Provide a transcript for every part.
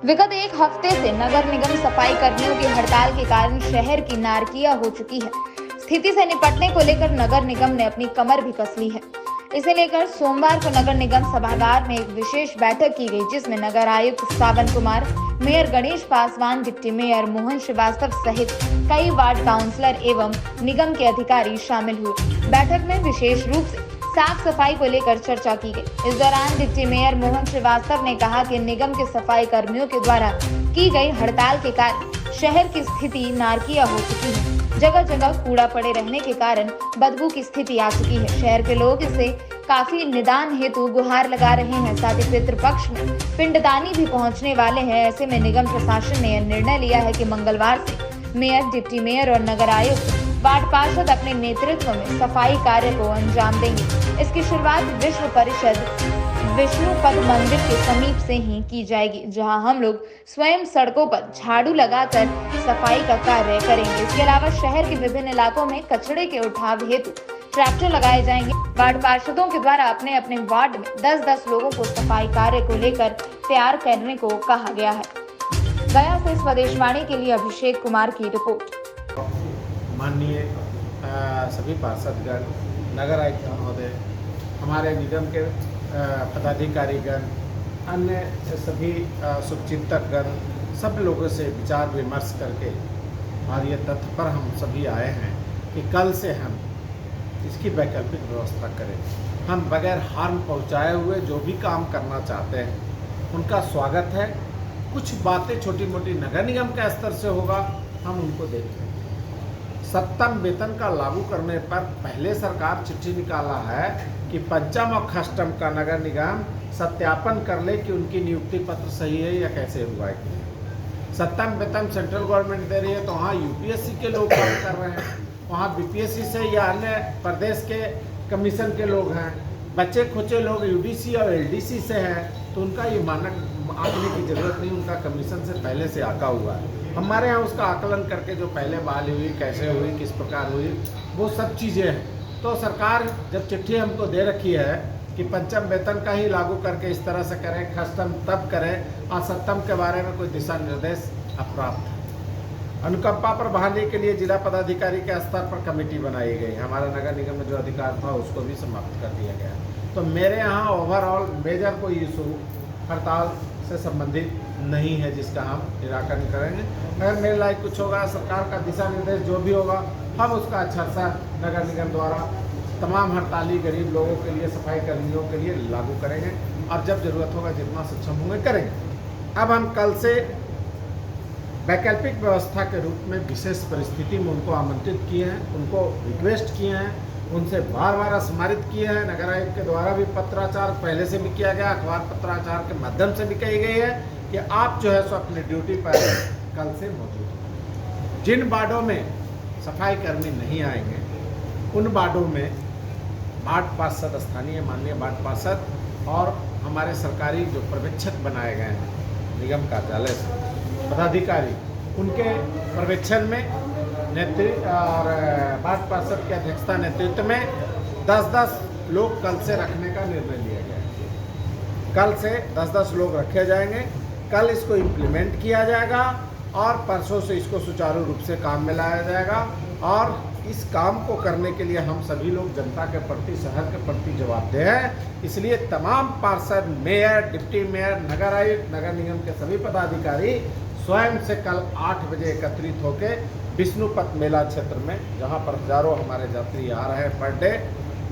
विगत एक हफ्ते से नगर निगम सफाई कर्मियों की हड़ताल के कारण शहर की नारकिया हो चुकी है। स्थिति से निपटने को लेकर नगर निगम ने अपनी कमर भी कस ली है। इसे लेकर सोमवार को नगर निगम सभागार में एक विशेष बैठक की गई, जिसमें नगर आयुक्त Sawan Kumar, mayor Ganesh Paswan, deputy mayor Mohan Srivastava सहित कई वार्ड काउंसलर एवं निगम के अधिकारी शामिल हुए। बैठक में विशेष रूप से साफ सफाई को लेकर चर्चा की गई। इस दौरान डिप्टी मेयर मोहन श्रीवास्तव ने कहा कि निगम के सफाई कर्मियों के द्वारा की गई हड़ताल के कारण शहर की स्थिति नारकिया हो चुकी है। जगह जगह कूड़ा पड़े रहने के कारण बदबू की स्थिति आ चुकी है। शहर के लोग इसे काफी निदान हेतु गुहार लगा रहे हैं। साथ ही पितृपक्ष में पिंडदानी भी पहुंचने वाले हैं। ऐसे में निगम प्रशासन ने यह निर्णय लिया है कि मंगलवार से मेयर, डिप्टी मेयर और नगर आयुक्त, वार्ड पार्षद अपने नेतृत्व में सफाई कार्य को अंजाम देंगे। इसकी शुरुआत विश्व परिषद विष्णुपद मंदिर के समीप से ही की जाएगी, जहां हम लोग स्वयं सड़कों पर झाड़ू लगाकर सफाई का कार्य करेंगे। इसके अलावा शहर के विभिन्न इलाकों में कचरे के उठाव हेतु ट्रैक्टर लगाए जाएंगे। वार्ड पार्षदों के द्वारा अपने अपने वार्ड में 10-10 लोगों को सफाई कार्य को लेकर तैयार करने को कहा गया है। गया से स्वदेशवाणी के लिए अभिषेक कुमार की रिपोर्ट। माननीय सभी पार्षदगण, नगर आयुक्त महोदय, हमारे निगम के पदाधिकारीगण, अन्य सभी शुभचिंतकगण, सब लोगों से विचार विमर्श करके और ये तथ्य पर हम सभी आए हैं कि कल से हम इसकी वैकल्पिक व्यवस्था करें। हम बगैर हार्म पहुंचाए हुए जो भी काम करना चाहते हैं उनका स्वागत है। कुछ बातें छोटी मोटी नगर निगम के स्तर से होगा, हम उनको देखेंगे। सप्तम वेतन का लागू करने पर पहले सरकार चिट्ठी निकाला है कि पंचम और षष्टम का नगर निगम सत्यापन कर ले कि उनकी नियुक्ति पत्र सही है या कैसे हुआ है। सप्तम वेतन सेंट्रल गवर्नमेंट दे रही है तो वहाँ यूपीएससी के लोग काम कर रहे हैं, वहाँ बीपीएससी से या अन्य प्रदेश के कमीशन के लोग हैं। बच्चे खुचे लोग यूडीसी और एलडीसी से हैं, तो उनका ये मानक आंकने की जरूरत नहीं, उनका कमीशन से पहले से आका हुआ है। हमारे यहाँ उसका आकलन करके जो पहले बहाली हुई, कैसे हुई, किस प्रकार हुई, वो सब चीज़ें हैं। तो सरकार जब चिट्ठी हमको दे रखी है कि पंचम वेतन का ही लागू करके इस तरह से करें, षष्टम तब करें और सप्तम के बारे में कोई दिशा निर्देश अप्राप्त है। अनुकंपा पर बहाली के लिए जिला पदाधिकारी के स्तर पर कमेटी बनाई गई। हमारा नगर निगम में जो अधिकार था उसको भी समाप्त कर दिया गया। तो मेरे यहाँ ओवरऑल मेजर कोई इशू हड़ताल से संबंधित नहीं है जिसका हम निराकरण करेंगे। अगर मेरे लायक कुछ होगा, सरकार का दिशा निर्देश जो भी होगा, हम उसका अच्छा सा नगर निगम द्वारा तमाम हड़ताली गरीब लोगों के लिए, सफाई कर्मियों के लिए लागू करेंगे और जब जरूरत होगा जितना सक्षम होंगे करेंगे। अब हम कल से वैकल्पिक व्यवस्था के रूप में विशेष परिस्थिति में उनको आमंत्रित किए हैं, उनको रिक्वेस्ट किए हैं, उनसे बार बार स्मारित किए हैं। नगर आयुक्त के द्वारा भी पत्राचार पहले से भी किया गया, अखबार पत्राचार के माध्यम से भी कही गई है कि आप जो है सो अपनी ड्यूटी पर कल से मौजूद हैं। जिन वार्डों में सफाई कर्मी नहीं आएंगे उन वार्डों में वार्ड पार्षद, स्थानीय माननीय वार्ड पार्षद और हमारे सरकारी जो पर्यवेक्षक बनाए गए हैं निगम कार्यालय से पदाधिकारी, उनके पर्यवेक्षण में नेतृत्व और वार्ड पार्षद की अध्यक्षता नेतृत्व में 10-10 लोग कल से रखने का निर्णय लिया गया है। कल से 10-10 लोग रखे जाएंगे। कल इसको इम्प्लीमेंट किया जाएगा और परसों से इसको सुचारू रूप से काम में लाया जाएगा। और इस काम को करने के लिए हम सभी लोग जनता के प्रति, शहर के प्रति जवाबदेह हैं। इसलिए तमाम पार्षद, मेयर, डिप्टी मेयर, नगर आयुक्त, नगर निगम के सभी पदाधिकारी स्वयं से कल 8 बजे एकत्रित होकर विष्णुपद मेला क्षेत्र में, जहां पर हजारों हमारे यात्री आ रहे हैं पर डे,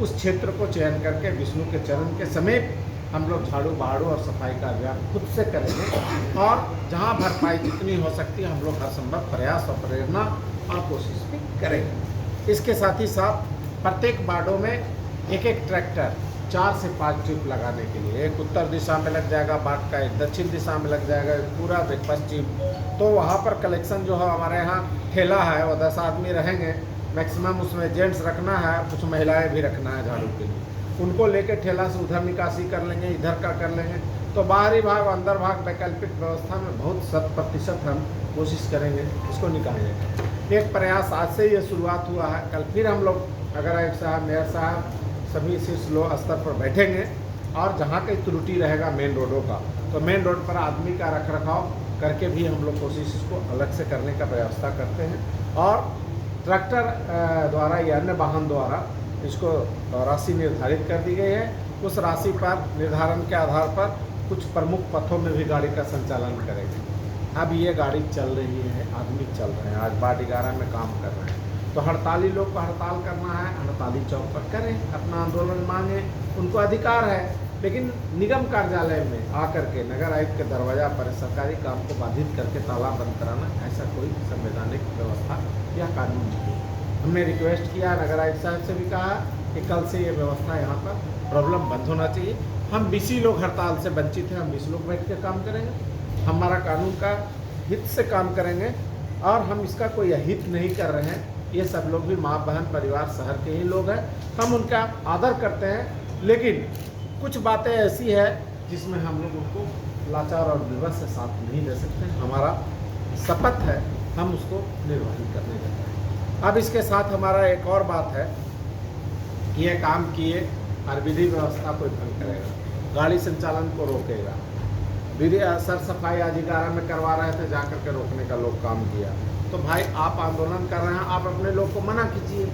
उस क्षेत्र को चयन करके विष्णु के चरण के समीप हम लोग झाड़ू बहाड़ू और सफाई का अभियान खुद से करेंगे और जहां भरपाई जितनी हो सकती है हम लोग हर संभव प्रयास और प्रेरणा और कोशिश भी करेंगे। इसके साथ ही साथ प्रत्येक वार्डों में एक ट्रैक्टर 4 से 5 ट्रिप लगाने के लिए, एक उत्तर दिशा में लग जाएगा वार्ड का, एक दक्षिण दिशा में लग जाएगा, एक पूरा पश्चिम। तो वहाँ पर कलेक्शन जो है, हमारे यहाँ ठेला है, वो 10 आदमी रहेंगे मैक्सिमम, उसमें जेंट्स रखना है, कुछ महिलाएं भी रखना है झाड़ू के लिए। उनको लेके ठेला से उधर निकासी कर लेंगे, इधर का कर लेंगे। तो बाहरी भाग, अंदर भाग वैकल्पिक व्यवस्था में बहुत 100% हम कोशिश करेंगे इसको निकालने का। एक प्रयास आज से ये शुरुआत हुआ है। कल फिर हम लोग नगर आयुक्त साहब, मेयर साहब, सभी शीर्ष स्तर पर बैठेंगे और जहाँ कहीं त्रुटि रहेगा मेन रोडों का तो मेन रोड पर आदमी का रख रखाव करके भी हम लोग कोशिश इसको अलग से करने का व्यवस्था करते हैं, और ट्रैक्टर द्वारा या अन्य वाहन द्वारा इसको राशि निर्धारित कर दी गई है। उस राशि पर निर्धारण के आधार पर कुछ प्रमुख पथों में भी गाड़ी का संचालन करेंगे। अब ये गाड़ी चल रही है, आदमी चल रहे हैं, आज 11 में काम कर रहे हैं, तो हड़ताली लोग को हड़ताल करना है, हड़ताली चौक पर करें, अपना आंदोलन मांगे, उनको अधिकार है। लेकिन निगम कार्यालय में आकर के नगर आयुक्त के दरवाजा पर सरकारी काम को बाधित करके ताला बंद कराना, ऐसा कोई संवैधानिक व्यवस्था या कानून नहीं है। हमने रिक्वेस्ट किया, नगर आयुक्त साहब से भी कहा कि कल से ये व्यवस्था यहाँ पर प्रॉब्लम बंद होना चाहिए। हम 20 लोग हड़ताल से वंचित हैं, हम 20 लोग बैठ के काम करेंगे, हमारा कानून का हित से काम करेंगे, और हम इसका कोई अहित नहीं कर रहे हैं। ये सब लोग भी माँ बहन परिवार शहर के ही लोग हैं, हम उनका आदर करते हैं, लेकिन कुछ बातें ऐसी है जिसमें हम लोग उनको लाचार और विवश से साथ नहीं दे सकते। हमारा शपथ है, हम उसको निर्वहन करने देते हैं। अब इसके साथ हमारा एक और बात है, ये काम किए और विधि व्यवस्था कोई भंग करेगा, गाड़ी संचालन को रोकेगा। विधि सर सफाई आज 11 में करवा रहे थे, जाकर के रोकने का लोग काम किया। तो भाई आप आंदोलन कर रहे हैं, आप अपने लोग को मना कीजिए,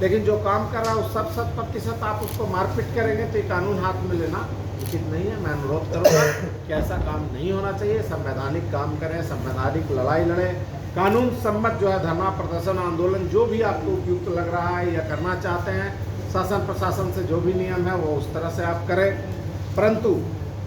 लेकिन जो काम कर रहा है उस 100% आप उसको मारपीट करेंगे तो ये कानून हाथ में लेना उचित नहीं है। मैं अनुरोध करूँगा कि ऐसा काम नहीं होना चाहिए। संवैधानिक काम करें, संवैधानिक लड़ाई लड़ें, कानून सम्मत जो है धरना प्रदर्शन आंदोलन जो भी आपको उपयुक्त लग रहा है या करना चाहते हैं, शासन प्रशासन से जो भी नियम है वो उस तरह से आप करें, परंतु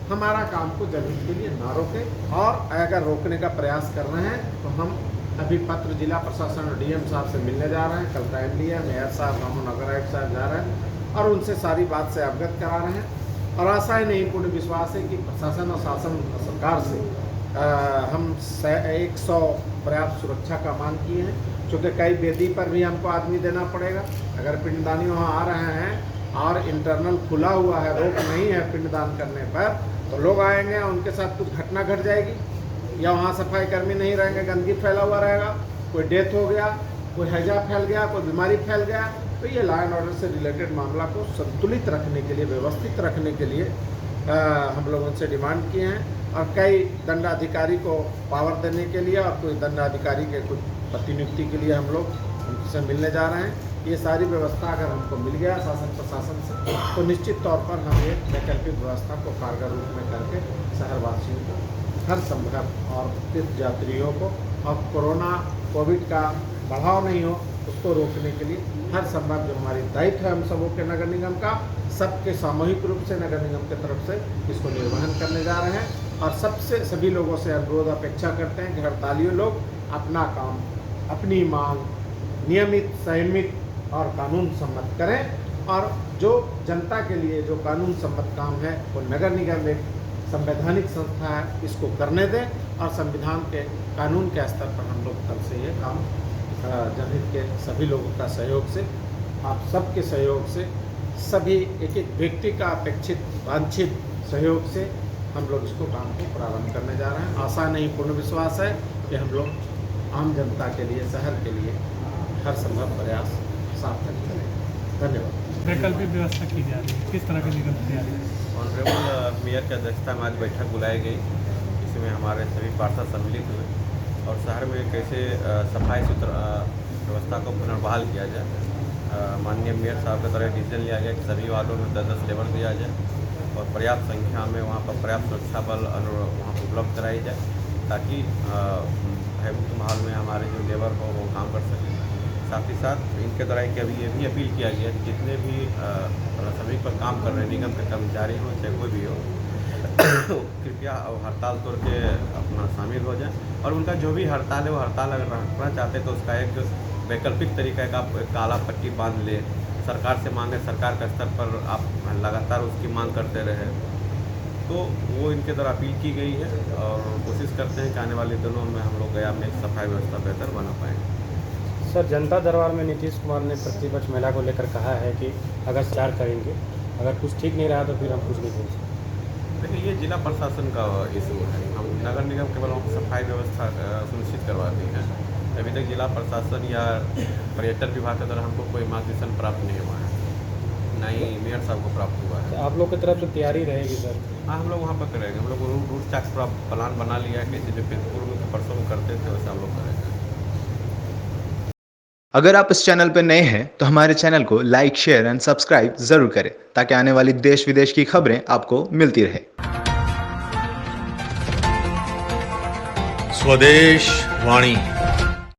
हमारा काम को जमीन के लिए ना रोकें। और अगर रोकने का प्रयास कर रहे हैं तो हम अभी पत्र जिला प्रशासन और डीएम साहब से मिलने जा रहे हैं, कल टाइम लिया, मेयर साहब, हम नगर आयुक्त साहब जा रहे हैं और उनसे सारी बात से अवगत करा रहे हैं। और आशा ही नहीं, पूर्ण विश्वास है कि प्रशासन और शासन सरकार से हम 100 पर्याप्त सुरक्षा का मांग किए हैं, चूँकि कई वेदी पर भी हमको आदमी देना पड़ेगा। अगर पिंडदानी वहाँ आ रहे हैं और इंटरनल खुला हुआ है, रोक नहीं है पिंडदान करने पर, तो लोग आएंगे, उनके साथ कुछ घटना घट जाएगी, या वहाँ सफाई कर्मी नहीं रहेंगे, गंदगी फैला हुआ रहेगा, कोई डेथ हो गया, कोई हैजा फैल गया, कोई बीमारी फैल गया, तो ये लॉ एंड ऑर्डर से रिलेटेड मामला को संतुलित रखने के लिए, व्यवस्थित रखने के लिए हम लोग उनसे डिमांड किए हैं। और कई दंडाधिकारी को पावर देने के लिए और कोई दंडाधिकारी के कुछ प्रतिनियुक्ति के लिए हम लोग उनसे मिलने जा रहे हैं। ये सारी व्यवस्था अगर हमको मिल गया शासन प्रशासन से, तो निश्चित तौर पर हम ये वैकल्पिक व्यवस्था को कारगर रूप में करके शहरवासियों को हर संभव और तीर्थ यात्रियों को, और कोविड का बढ़ाव नहीं हो उसको रोकने के लिए हर संभव जो हमारी दायित्व है हम सबों के नगर निगम का, सबके सामूहिक रूप से नगर निगम की तरफ से इसको निर्वहन करने जा रहे हैं। और सभी लोगों से अनुरोध अपेक्षा करते हैं कि हड़तालियों लोग अपना काम, अपनी मांग नियमित, संयमित और कानून सम्मत करें, और जो जनता के लिए जो कानून सम्मत काम है वो नगर निगम एक संवैधानिक संस्था है, इसको करने दें। और संविधान के कानून के स्तर पर हम लोग कल से ये काम जनहित के सभी लोगों का सहयोग से, आप सबके सहयोग से, सभी एक एक व्यक्ति का अपेक्षित वांछित सहयोग से हम लोग इसको काम को प्रारंभ करने जा रहे हैं। आशा नहीं, पूर्ण विश्वास है कि हम लोग आम जनता के लिए, शहर के लिए हर संभव प्रयास सार्थक करेंगे। धन्यवाद। वैकल्पिक व्यवस्था की जा रही है, किस तरह की निगम की जा रही है? ऑनरेबल मेयर की अध्यक्षता में आज बैठक बुलाई गई, इसमें हमारे सभी पार्षद सम्मिलित हुए और शहर में कैसे सफाई सुथरा व्यवस्था को पुनर्बहाल किया जाए। माननीय मेयर साहब के द्वारा डिसीजन लिया गया कि सभी वार्डों में 10-10 लेबर दिया जाए और पर्याप्त संख्या में वहाँ पर पर्याप्त सुरक्षा बल वहाँ उपलब्ध कराई जाए, ताकि भयमुक्त माहौल में हमारे जो लेबर हो वो काम कर सकें। साथ ही साथ इनके द्वारा कि अभी ये भी अपील किया गया कि जितने भी सभी पर काम कर रहे हैं निगम के कर्मचारी हों चाहे कोई भी हो, कृपया हड़ताल तोड़ के अपना शामिल हो जाएं, और उनका जो भी हड़ताल है वो हड़ताल अगर रखना चाहते तो उसका एक वैकल्पिक तरीका का एक काला पट्टी बांध ले, सरकार से मांगे, सरकार के स्तर पर आप लगातार उसकी मांग करते रहे। तो वो इनके द्वारा अपील की गई है और कोशिश करते हैं कि आने वाले दिनों में हम लोग गया में सफाई व्यवस्था बेहतर बना पाएंगे। सर, जनता दरबार में नीतीश कुमार ने प्रतिपक्ष महिला को लेकर कहा है कि अगर विचार करेंगे, अगर कुछ ठीक नहीं रहा तो फिर हम कुछ नहीं बोल सकते। देखिए, ये जिला प्रशासन का इशू है। हम नगर निगम केवल सफाई व्यवस्था सुनिश्चित करवाते हैं। अभी तक जिला प्रशासन या पर्यटन विभाग के द्वारा हमको कोई मार्गदर्शन प्राप्त नहीं हुआ है। ना ही मेयर साहब को प्राप्त हुआ है। तो आप लोग की तरफ से तैयारी रहेगी सर? हाँ, हम लोग वहाँ पर करेंगे। हम लोग रूट चेक पूरा प्लान बना लिया है कि जैसे पूर्व में परसों में करते थे वैसे हम लोग करेंगे। अगर आप इस चैनल पर नए हैं तो हमारे चैनल को लाइक, शेयर एंड सब्सक्राइब जरूर करें ताकि आने वाली देश विदेश की खबरें आपको मिलती रहे। स्वदेश वाणी।